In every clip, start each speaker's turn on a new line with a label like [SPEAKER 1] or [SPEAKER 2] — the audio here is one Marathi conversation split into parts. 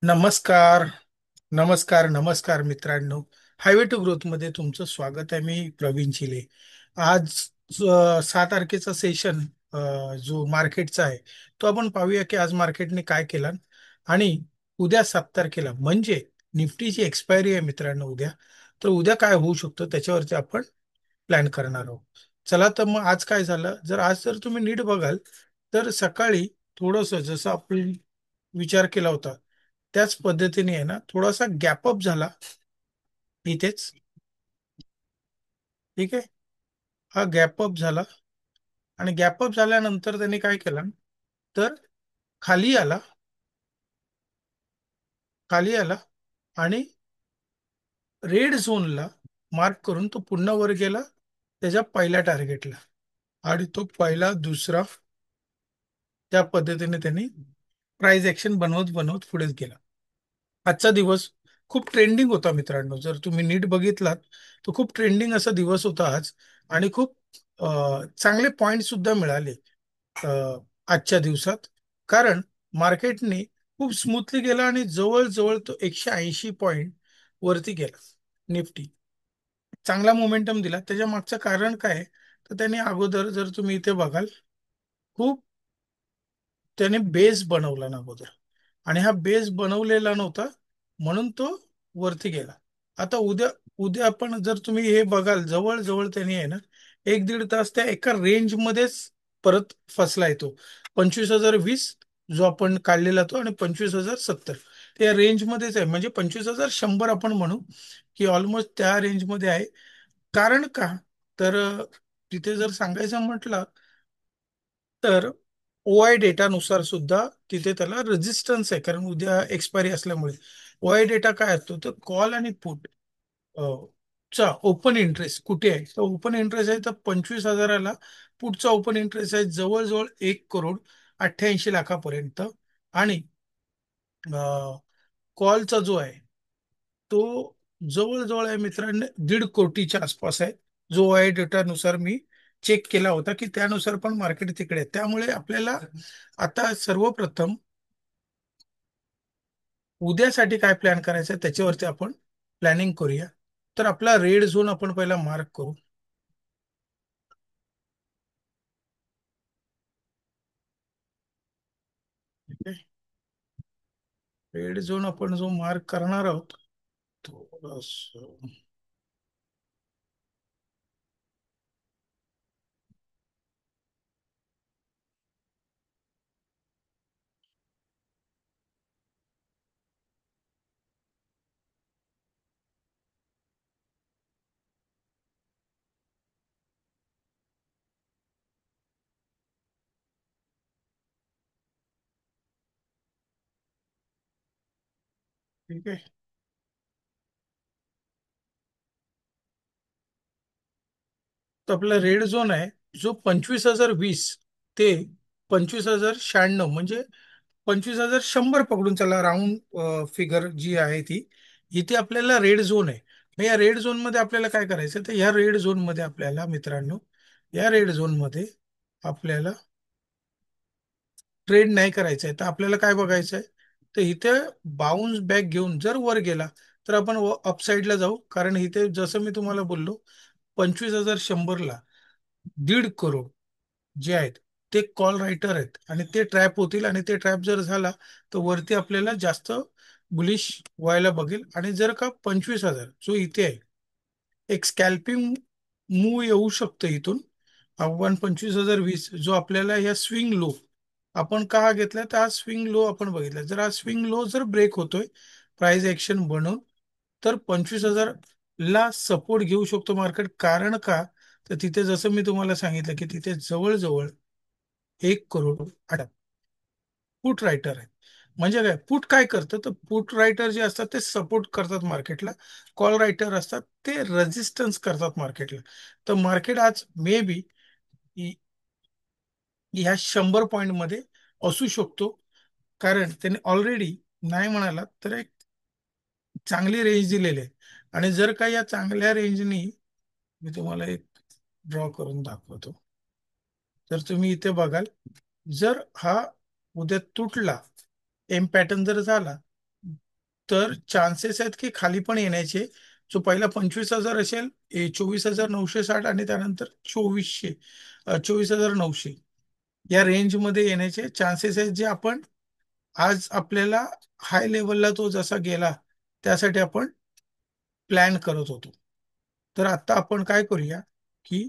[SPEAKER 1] नमस्कार. नमस्कार मित्रांनो. हायवे टू ग्रोथ मध्ये तुमचं स्वागत आहे. मी प्रवीण चिले. आज 6 तारखेचा सेशन जो मार्केटचा आहे तो आपण पाहूया की आज मार्केटने काय केलं. आणि उद्या 7 तारखेला म्हणजे निफ्टीची एक्सपायरी आहे मित्रांनो उद्या. तर उद्या काय होऊ शकतं त्याच्यावरती आपण प्लॅन करणार आहोत. चला तर मग आज काय झालं, जर तुम्ही नीट बघाल तर सकाळी थोडस जसं आपण विचार केला होता त्याच पद्धतीने आहे ना, थोडासा गॅपअप झाला इथेच. ठीक आहे. हा गॅपअप झाला आणि गॅपअप झाल्यानंतर त्यांनी काय केलं, तर खाली आला. खाली आला आणि रेड झोनला मार्क करून तो पुन्हा वर गेला त्याच्या पहिल्या टार्गेटला. आणि तो पहिला दुसरा त्या पद्धतीने त्यांनी प्राइस ऍक्शन बनवत बनवत पुढेच गेला. आजचा दिवस खूप ट्रेंडिंग होता मित्रांनो. जर तुम्ही नीट बघितलात तर खूप ट्रेंडिंग असा दिवस होता आज. आणि खूप चांगले पॉइंट सुद्धा मिळाले अ, आजच्या दिवसात. कारण मार्केटने खूप स्मूथली गेला आणि जवळजवळ तो 180 पॉइंट वरती गेला. निफ्टी चांगला मोमेंटम दिला. त्याच्या मागचं कारण काय आहे? तर त्याने अगोदर जर तुम्ही इथे बघाल, खूप त्याने बेस बनवला ना अगोदर. आणि हा बेस बनवलेला नव्हता म्हणून तो वरती गेला. आता उद्या उद्या आपण जर तुम्ही हे बघाल, जवळजवळ त्यांनी आहे ना 1 दीड तास त्या एका रेंज मध्येच परत फसला येतो. 25,020 जो आपण काढलेला तो आणि 25,070 त्या रेंज मध्येच आहे. म्हणजे 25,100 आपण म्हणू की ऑलमोस्ट त्या रेंज मध्ये आहे. कारण का, तर तिथे जर सांगायचं म्हटलं तर ओ आय डेटानुसार सुद्धा तिथे त्याला रेजिस्टन्स आहे. कारण उद्या एक्सपायरी असल्यामुळे ओ आय डेटा काय असतो, तर कॉल आणि पुट चा ओपन इंटरेस्ट कुठे आहे. तर ओपन इंटरेस्ट आहे तर 25,000ला पुटचा ओपन इंटरेस्ट आहे जवळजवळ 1,88,00,000पर्यंत. आणि कॉलचा जो आहे तो जवळजवळ आहे मित्रांनो 1.5 कोटीच्या आसपास आहे. जो आहे डेटानुसार मी चेक केला होता की त्यानुसार पण मार्केट तिकडे आहे. त्यामुळे आपल्याला आता सर्वप्रथम उद्यासाठी काय प्लॅन करायचं आहे त्याच्यावरती आपण प्लॅनिंग करूया. तर आपला रेड झोन आपण पहिला मार्क करू. रेड झोन आपण जो मार्क करणार आहोत थोडस. ठीक आहे. तर आपला रेड झोन आहे जो 25,020 ते 25,096 म्हणजे 25,100 पकडून चला. राऊंड फिगर जी आहे ती इथे आपल्याला रेड झोन आहे. मग या रेड झोन मध्ये आपल्याला काय करायचं, तर या रेड झोन मध्ये आपल्याला मित्रांनो, या रेड झोन मध्ये आपल्याला ट्रेड नाही करायचं आहे. तर आपल्याला काय बघायचं आहे, तर इथे बाउन्स बॅक घेऊन जर वर गेला तर आपण अपसाईडला जाऊ. कारण इथे जसं मी तुम्हाला बोललो 25,100ला 1.5 करोड जे आहेत ते कॉल रायटर आहेत आणि ते ट्रॅप होतील. आणि ते ट्रॅप जर झाला तर वरती आपल्याला जास्त बुलिश व्हायला बघेल. आणि जर का 25,000 जो इथे आहे, एक स्कॅल्पिंग मूव येऊ शकतं इथून. आपण 25,020 जो आपल्याला या स्विंग लो आपण का घेतला, तर हा स्विंग लो आपण बघितला. जर हा स्विंग लो जर ब्रेक होतोय प्राइस ऍक्शन बनून, तर 25,000 ला सपोर्ट घेऊ शकतो मार्केट. कारण का, तर तिथे जसं मी तुम्हाला सांगितलं की तिथे जवळजवळ 1 करोड पुट रायटर आहे. म्हणजे काय, पुट काय करतं, तर पुट रायटर जे असतात ते सपोर्ट करतात मार्केटला. कॉल रायटर असतात ते रेजिस्टन्स करतात मार्केटला. तर मार्केट आज मे बी ह्या 100 पॉइंट मध्ये असू शकतो. कारण त्याने ऑलरेडी नाही म्हणाला तर एक चांगली रेंज दिलेली आहे. आणि जर का या चांगल्या रेंजनी मी तुम्हाला एक ड्रॉ करून दाखवतो. तर तुम्ही इथे बघाल, जर हा उद्या तुटला, एम पॅटर्न जर झाला तर चान्सेस आहेत की खाली पण येण्याचे. जो पहिला 25,000 असेल, 24,960, आणि त्यानंतर 24,900 या रेंजमध्ये येण्याचे चान्सेस आहेत, जे आपण आज आपल्याला हाय लेवलला तो जसा गेला त्यासाठी आपण प्लॅन करत होतो. तर आता आपण काय करूया, की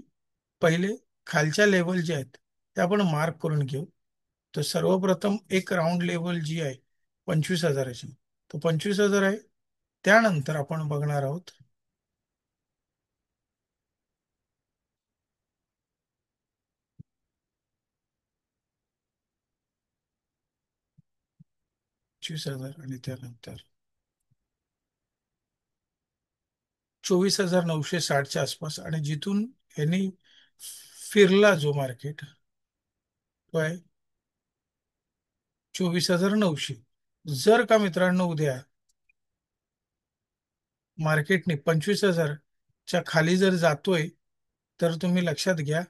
[SPEAKER 1] पहिले खालच्या लेवल जे आहेत ते आपण मार्क करून घेऊ. तर सर्वप्रथम एक राऊंड लेवल जी आहे 25,000ची, तो 25,000 आहे. त्यानंतर आपण बघणार आहोत 25,000, आणि त्यानंतर 24,960च्या आसपास, आणि जिथून यांनी फिरला जो मार्केट, तो आहे 24,900. जर का मित्रांनो उद्या मार्केटने 25,000च्या खाली जर जातोय, तर तुम्ही लक्षात घ्या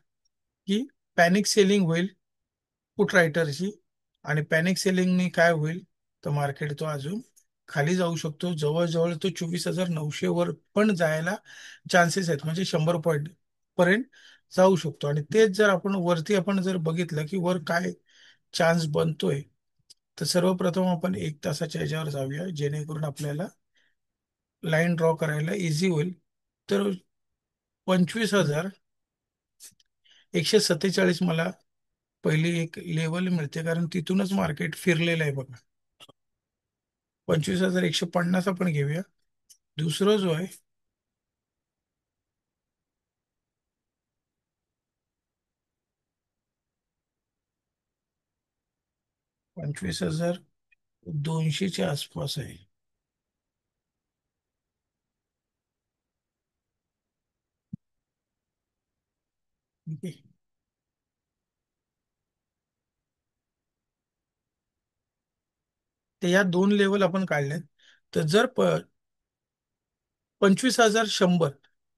[SPEAKER 1] की पॅनिक सेलिंग होईल पुट रायटरची. आणि पॅनिक सेलिंगनी काय होईल, तर मार्केट तो अजून खाली जाऊ शकतो. जवळजवळ तो 24,900 वर पण जायला चान्सेस आहेत, म्हणजे 100 पॉईंट पर्यंत जाऊ शकतो. आणि तेच जर आपण वरती आपण जर बघितलं की वर काय चान्स बनतोय, तर सर्वप्रथम आपण 1 तासाच्या ह्याच्यावर जाऊया, जेणेकरून आपल्याला लाईन ड्रॉ करायला इझी होईल. तर 25,147 मला पहिली एक लेवल मिळते, कारण तिथूनच मार्केट फिरलेलं आहे बघा. 25,150 आपण घेऊया. दुसरं जो आहे 25,200च्या आसपास आहे. ठीक आहे. तर या दोन लेवल आपण काढल्यात. तर जर 25,100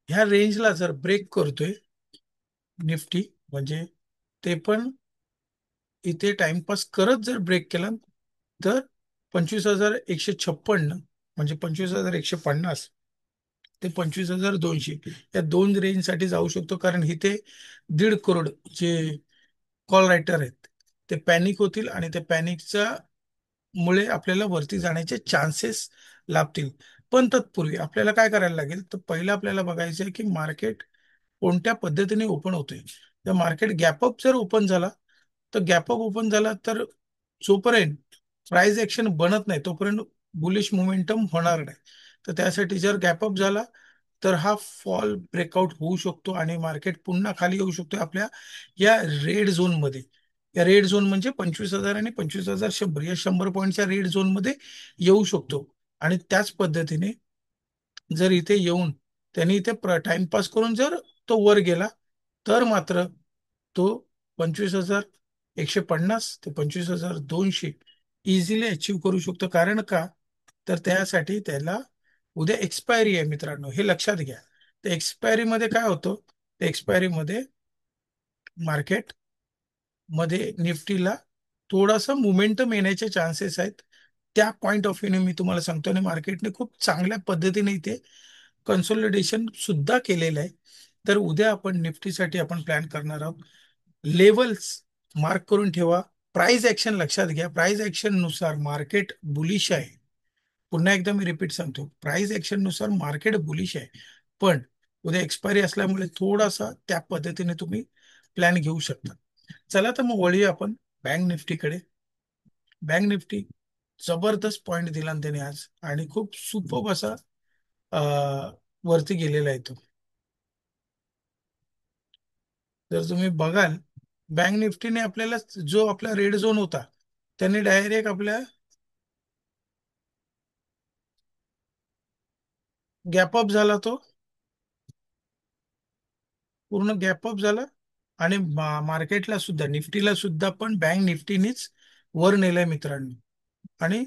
[SPEAKER 1] ह्या रेंजला जर ब्रेक करतोय निफ्टी, म्हणजे ते पण इथे टाइमपास करत जर ब्रेक केला, तर 25,156, म्हणजे 25,150 ते 25,200 या दोन रेंजसाठी जाऊ शकतो. कारण इथे 1.5 करोड जे कॉल रायटर आहेत ते पॅनिक होतील, आणि त्या पॅनिकच्या मुळे आपल्याला वरती जाण्याचे चान्सेस लाभतील. पण तत्पूर्वी आपल्याला काय करायला लागेल, तर पहिलं आपल्याला बघायचं आहे की मार्केट कोणत्या पद्धतीने ओपन होतोय. तर मार्केट गॅपअप जर ओपन झाला, तर गॅपअप ओपन झाला तर जोपर्यंत प्राइस ऍक्शन बनत नाही तोपर्यंत बुलिश मोमेंटम होणार नाही. तर त्यासाठी जर गॅपअप झाला, तर हा फॉल ब्रेकआउट होऊ शकतो आणि मार्केट पुन्हा खाली येऊ शकतो आपल्या या रेड झोनमध्ये. या रेड झोन म्हणजे 25,000 आणि 25,100 या 100 पॉईंटच्या रेड झोनमध्ये येऊ शकतो. आणि त्याच पद्धतीने जर इथे येऊन त्यांनी इथे टाइमपास करून जर तो वर गेला, तर मात्र तो 25,150 ते 25,200 इझिली अचीव करू शकतो. कारण का, तर त्यासाठी त्याला उद्या एक्सपायरी आहे मित्रांनो, हे लक्षात घ्या. तर एक्सपायरी मध्ये काय होतं, एक्सपायरी मध्ये मार्केट मध्ये निफ्टीला थोडासा मोमेंटम येण्याचे चान्सेस आहेत. त्या पॉइंट ऑफ व्ह्यूने मी तुम्हाला सांगतो, आणि मार्केटने खूप चांगल्या पद्धतीने इथे कन्सोलिडेशन सुद्धा केलेलं आहे. तर उद्या आपण निफ्टीसाठी आपण प्लॅन करणार आहोत. लेवल्स मार्क करून ठेवा. प्राइस ऍक्शन लक्षात घ्या. प्राइस ऍक्शन नुसार मार्केट बुलिश आहे. पुन्हा एकदा मी रिपीट सांगतो, प्राइस ऍक्शन नुसार मार्केट बुलिश आहे. पण उद्या एक्सपायरी असल्यामुळे थोडासा त्या पद्धतीने तुम्ही प्लॅन घेऊ शकता. चला तर मग वळूया आपण बँक निफ्टीकडे. बँक निफ्टी जबरदस्त पॉइंट दिला ना त्याने आज, आणि खूप सुपर असा वरती गेलेला आहे तो. जर तुम्ही बघाल, बँक निफ्टीने आपल्याला जो आपला रेड झोन होता, त्याने डायरेक्ट आपल्या गॅपअप झाला तो, पूर्ण गॅपअप झाला. आणि मार्केटला सुद्धा, निफ्टीला सुद्धा पण बँक निफ्टीनेच वर नेलंय मित्रांनो. आणि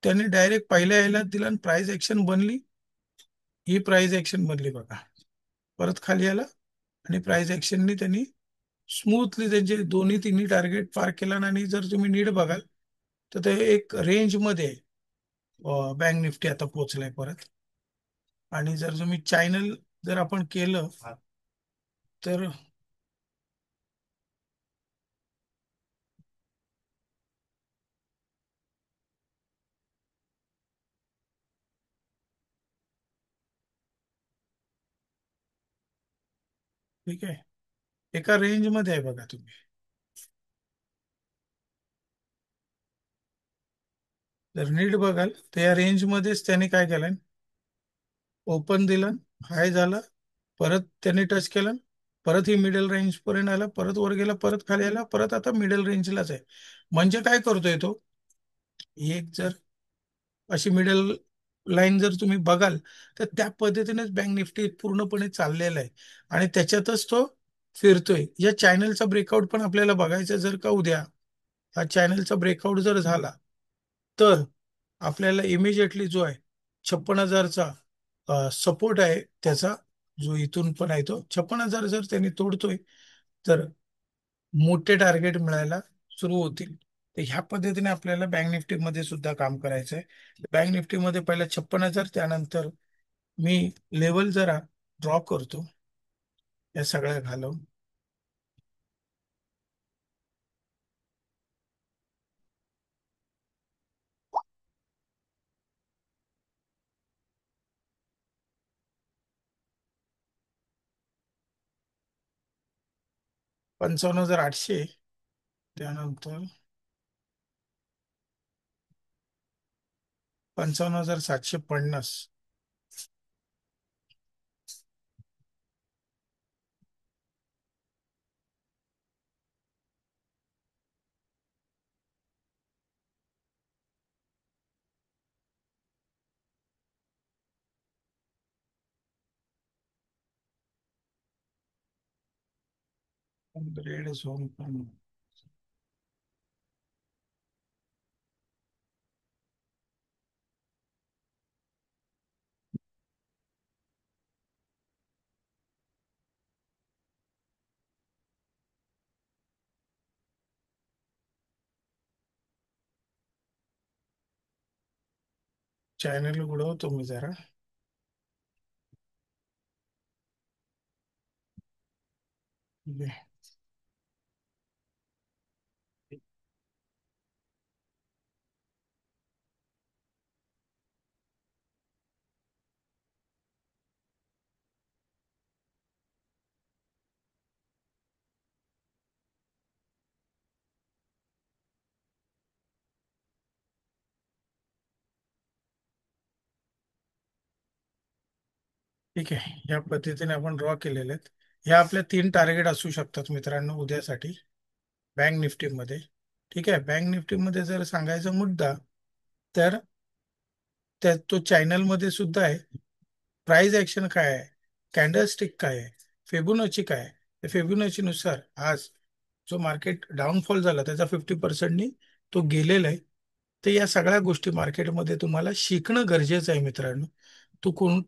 [SPEAKER 1] त्यांनी डायरेक्ट पहिल्या यायला दिला आणि प्राइस ऍक्शन बनली. ही प्राइस ऍक्शन बनली बघा, परत खाली आला, आणि प्राइस ऍक्शननी त्यांनी स्मूथली त्यांचे दोन्ही तिन्ही टार्गेट पार केला. आणि जर तुम्ही नीट बघाल, तर ते एक रेंज मध्ये आहे. बँक निफ्टी आता पोहोचलाय परत. आणि जर तुम्ही चॅनल जर आपण केलं तर ठीक आहे, एका रेंज मध्ये आहे बघा तुम्ही. जर नीट बघाल तर या रेंज मध्येच त्याने काय केलं, ओपन दिलं, हाय झालं, परत त्यांनी टच केलं, परत ही मिडल रेंज पर्यंत आला, परत वर गेला, परत खाली आला, परत आता मिडल रेंजलाच आहे. म्हणजे काय करतोय तो, एक जर अशी मिडल लाईन जर तुम्ही बघाल तर त्या पद्धतीनेच बँक निफ्टी पूर्णपणे चाललेला आहे. आणि त्याच्यातच तो फिरतोय. या चॅनलचा ब्रेकआउट पण आपल्याला बघायचा, जर का उद्या हा चॅनलचा ब्रेकआउट जर झाला तर आपल्याला इमिजिएटली जो आहे 56,000चा सपोर्ट आहे त्याचा, जो इथून पण आहे तो 56,000 जर त्यांनी तोडतोय तर मोठे टार्गेट मिळायला सुरू होतील. तर ह्या पद्धतीने आपल्याला बँक निफ्टी मध्ये सुद्धा काम करायचं आहे. बँक निफ्टी मध्ये पहिला 56,000, त्यानंतर मी लेवल जरा ड्रॉ करतो या सगळ्या घालून. 55,800, त्यानंतर 55,750. रेड झोन पण चॅनल उडवतो मी जरा. ठीक आहे, या पद्धतीने आपण ड्रॉ केलेले आहेत. ह्या आपल्या 3 टार्गेट असू शकतात मित्रांनो उद्यासाठी बँक निफ्टीमध्ये. ठीक आहे, बँक निफ्टीमध्ये जर सांगायचा मुद्दा तर त्या तो चॅनलमध्ये सुद्धा आहे. प्राइस ऍक्शन काय आहे, कॅन्डलस्टिक काय आहे, फेबुनाची काय आहे. फेबुनाची नुसार आज जो मार्केट डाऊनफॉल झाला त्याचा 50%नी तो गेलेला आहे. तर या सगळ्या गोष्टी मार्केटमध्ये तुम्हाला शिकणं गरजेचं आहे मित्रांनो.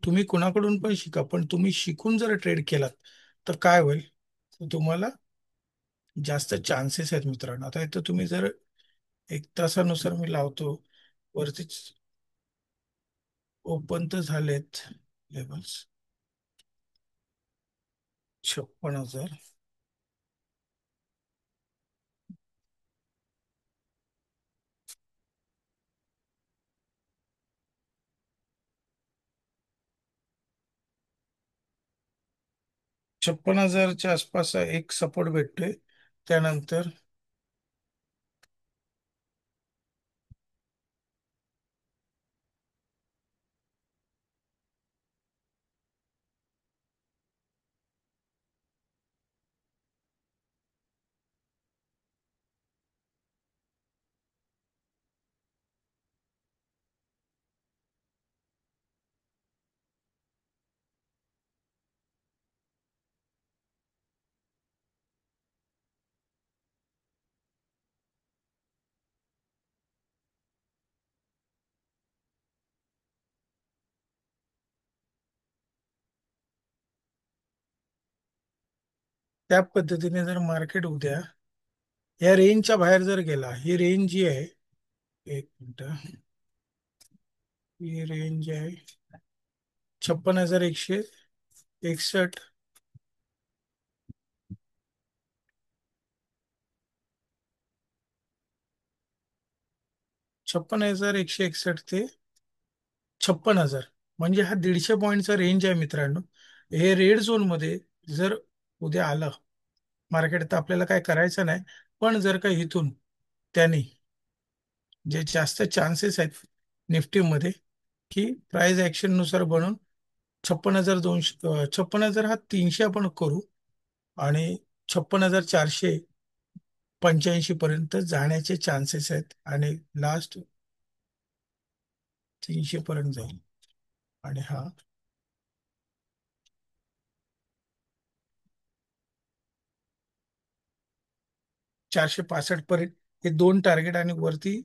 [SPEAKER 1] तुम्ही कुणाकडून पण शिका, पण तुम्ही शिकून जर ट्रेड केलात तर काय होईल, तर तुम्हाला जास्त चान्सेस आहेत मित्रांनो. आता इथं तुम्ही जर 1 तासानुसार मी लावतो, वरतीच ओपन तर झालेत लेबल्स. 56,000, 56,000च्या आसपास एक सपोर्ट भेटतोय. त्यानंतर त्या पद्धतीने जर मार्केट उद्या या रेंजच्या बाहेर जर गेला, ही रेंज जी आहे, एक मिनिट, ही रेंज आहे 56,161. 56,161 ते 56,000, म्हणजे हा 150 पॉईंटचा रेंज आहे मित्रांनो. हे रेड झोन मध्ये जर उद्या आलं मार्केट, तर आपल्याला काय करायचं नाही. पण जर का इथून त्याने जे जास्त चान्सेस आहेत निफ्टीमध्ये, की प्राइस ऍक्शन नुसार बनून 56,200, 56,000 हा 300 आपण करू, आणि 56,485 पर्यंत जाण्याचे चान्सेस आहेत, आणि लास्ट 300 पर्यंत जाईल. आणि हा 465 पर्यंत, हे दोन टार्गेट. आणि वरती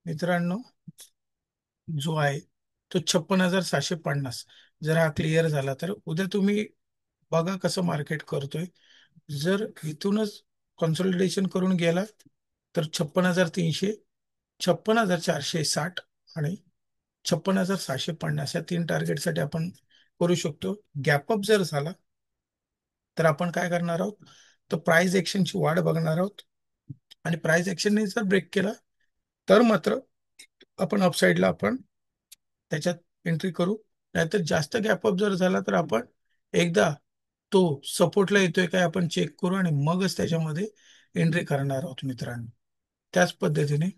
[SPEAKER 1] मित्रांनो जो आहे तो 56,750. जर हा क्लिअर झाला तर उद्या तुम्ही बघा कसं मार्केट करतोय. जर इथूनच कन्सोलिडेशन करून गेला तर 56,300, 56,460 आणि 56,750 या तीन टार्गेटसाठी आपण करू शकतो. गॅपअप जर झाला तर आपण काय करणार आहोत, तर प्राइस ऍक्शनची वाट बघणार आहोत. आणि प्राइस ऍक्शनने जर ब्रेक केला तर मात्र आपण अपसाईडला आपण त्याच्यात एंट्री करू. नाहीतर जास्त गॅपअप जर झाला तर आपण एकदा तो सपोर्टला येतोय काय आपण चेक करू, आणि मगच त्याच्यामध्ये एंट्री करणार आहोत मित्रांनो. त्याच पद्धतीने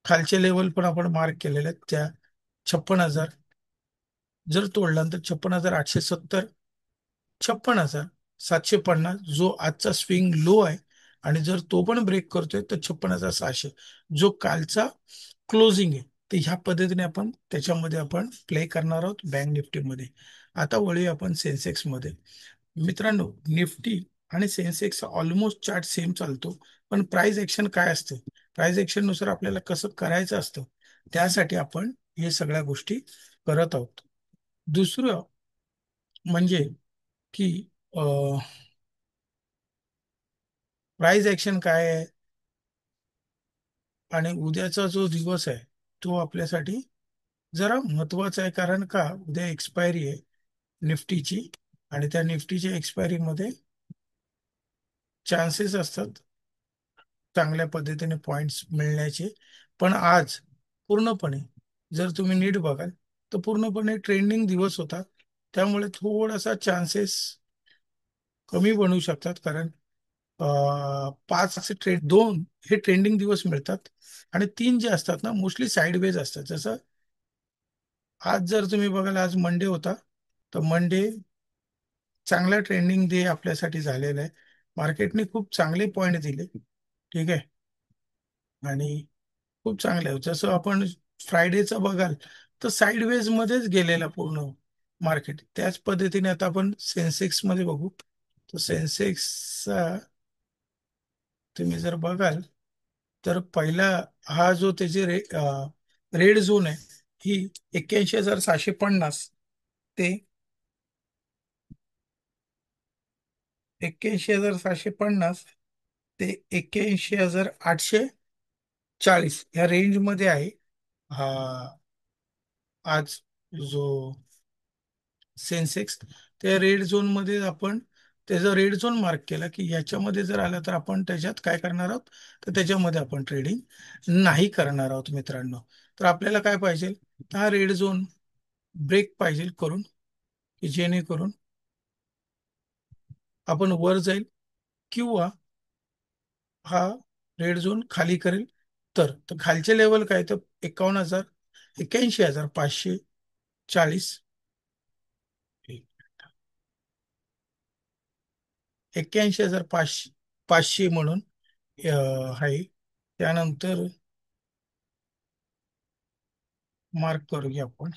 [SPEAKER 1] खालचे लेवल पण आपण मार्क केलेले आहेत. त्या 56,000 जर तोडला तर 56,870, 56,750 जो आजचा स्विंग लो आहे, आणि जर तो पण ब्रेक करतोय तर 56,600 जो कालचा क्लोजिंग आहे. तर ह्या पद्धतीने आपण त्याच्यामध्ये आपण प्ले करणार आहोत बँक निफ्टीमध्ये. आता वळूया आपण सेन्सेक्स मध्ये. मित्रांनो, निफ्टी आणि सेन्सेक्स ऑलमोस्ट चार्ट सेम चालतो. पण प्राइस ऍक्शन काय असते, प्राइस ऍक्शन नुसार आपल्याला कसं करायचं असतं, त्यासाठी आपण हे सगळ्या गोष्टी करत आहोत. दुसरं म्हणजे की प्राइस ऍक्शन काय आहे, आणि उद्याचा जो दिवस आहे तो आपल्यासाठी जरा महत्वाचा आहे. कारण का उद्या एक्सपायरी आहे निफ्टीची, आणि त्या निफ्टीच्या एक्सपायरी मध्ये चान्सेस असतात चांगल्या पद्धतीने पॉइंट्स मिळण्याचे. पण आज पूर्णपणे जर तुम्ही नीट बघाल तर पूर्णपणे ट्रेंडिंग दिवस होता. त्यामुळे थोडासा चान्सेस कमी बनवू शकतात. कारण पाच असे दोन हे ट्रेंडिंग दिवस मिळतात, आणि तीन जे असतात ना मोस्टली साईडवेज असतात. जसं आज जर तुम्ही बघाल, आज मंडे होता, तर मंडे चांगला ट्रेंडिंग डे आपल्यासाठी झालेला आहे. मार्केटने खूप चांगले पॉइंट दिले. ठीक आहे. आणि खूप चांगले आहे. जसं आपण फ्रायडेचं बघाल तर साईडवेज मध्येच गेलेला पूर्ण मार्केट. त्याच पद्धतीने आता आपण सेन्सेक्स मध्ये बघू. तर सेन्सेक्सचा तुम्ही जर बघाल तर पहिला हा जो त्याचे रेड झोन आहे, ही 81,750 ते 81,750 ते 81,840 या रेंज मध्ये आहे. हा आज जो सेन्सेक्स त्या रेड झोन मध्ये आपण त्याचा रेड झोन मार्क केला, की याच्यामध्ये जर आला तर आपण त्याच्यात काय करणार आहोत, तर त्याच्यामध्ये आपण ट्रेडिंग नाही करणार आहोत मित्रांनो. तर आपल्याला काय पाहिजे, तर हा रेड झोन ब्रेक पाहिजे करून, की जेणेकरून आपण वर जाईल, किंवा हा रेड झोन खाली करेल. तर खालचे लेवल काय, तर 81,000, 81,540, 81,500 म्हणून आहे. त्यानंतर मार्क करूया आपण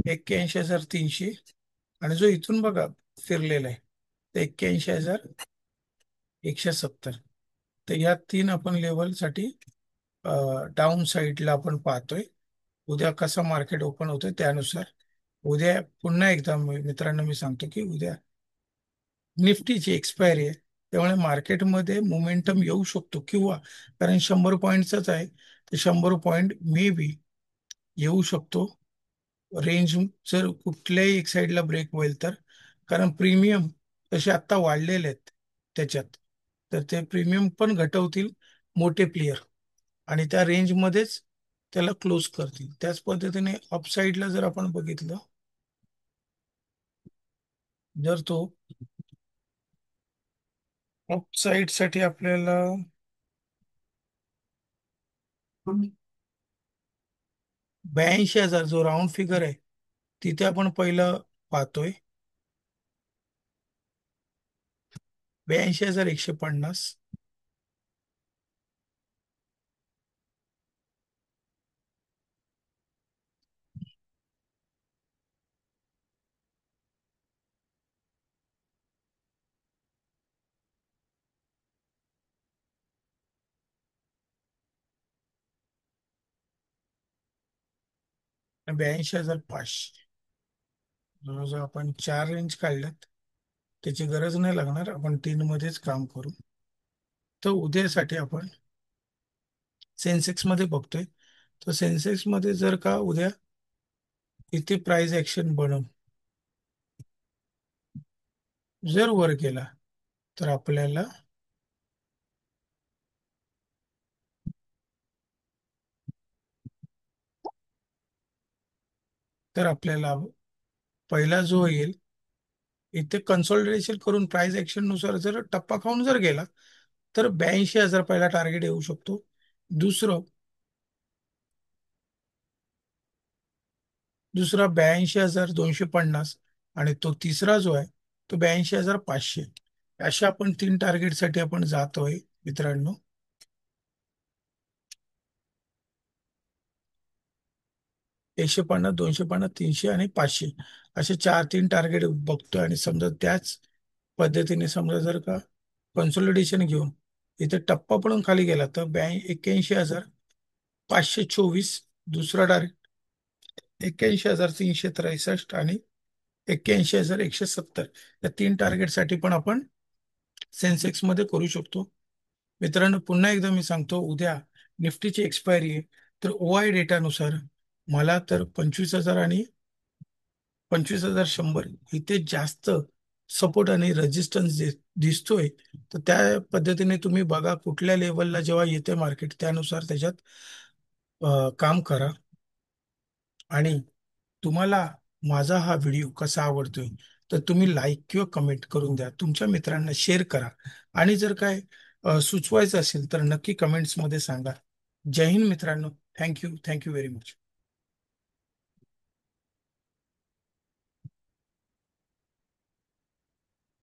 [SPEAKER 1] 81,300, आणि जो इथून बघा फिरलेला आहे ते 81,170. तर या तीन आपण लेवलसाठी डाऊन साईडला आपण पाहतोय. उद्या कसं मार्केट ओपन होतंय त्यानुसार. उद्या पुन्हा एकदा मित्रांनो मी सांगतो की उद्या निफ्टीची एक्सपायरी आहे. त्यामुळे मार्केटमध्ये मोमेंटम येऊ शकतो, किंवा कारण 100 पॉईंटचाच आहे, तर 100 पॉईंट मे बी येऊ शकतो. रेंज जर कुठल्याही एक साईडला ब्रेक होईल तर, कारण प्रीमियम तसे आत्ता वाढलेले आहेत त्याच्यात, तर ते प्रीमियम पण घटवतील मोठे प्लेयर, आणि त्या रेंजमध्येच त्याला क्लोज करतील. त्याच पद्धतीने अपसाईडला जर आपण बघितलं, जर तो अपसाईड साठी आपल्याला 82,000 जो राऊंड फिगर आहे, तिथे आपण पहिलं पाहतोय. 82,150. 82,500. जवळजवळ आपण 4 रेंज काढल्यात. त्याची गरज नाही लागणार, आपण 3 मध्येच काम करू. तर उद्यासाठी आपण सेन्सेक्स मध्ये बघतोय. तर सेन्सेक्स मध्ये जर का उद्या इथे प्राइस ऍक्शन बनून जर वर गेला, तर आपल्याला पहिला जो येईल, इथे कन्सोलिडेशन करून प्राइस ऍक्शन नुसार जर टप्पा खाऊन जर गेला, तर 82,000 पहिला टार्गेट येऊ शकतो. दुसरं दुसरा 82,250, आणि तो तिसरा जो आहे तो 82,500. अशा आपण 3 टार्गेटसाठी आपण जातोय मित्रांनो. 150, 250, 300 आणि 500, असे 3 टार्गेट बघतोय. आणि समजा त्याच पद्धतीने समजा जर का कन्सोलिडेशन घेऊन इथे टप्पा पडून खाली गेला, तर 81,524 दुसरा टार्गेट, 81,363 आणि 81,170, या 3 टार्गेटसाठी पण आपण सेन्सेक्स मध्ये करू शकतो. मित्रांनो, पुन्हा एकदा मी सांगतो, उद्या निफ्टीची एक्सपायरी आहे. तर OI डेटानुसार मला तर 25,000 आणि 25,100 इथे जास्त सपोर्ट आणि रेजिस्टन्स दिसतोय. तर त्या पद्धतीने तुम्ही बघा, कुठल्या लेवलला जेव्हा येते मार्केट, त्यानुसार त्याच्यात काम करा. आणि तुम्हाला माझा हा व्हिडिओ कसा आवडतोय, तर तुम्ही लाईक किंवा कमेंट करून द्या, तुमच्या मित्रांना शेअर करा. आणि जर काय सुचवायचं असेल तर नक्की कमेंट्समध्ये सांगा. जय हिंद मित्रांनो. Thank you very much.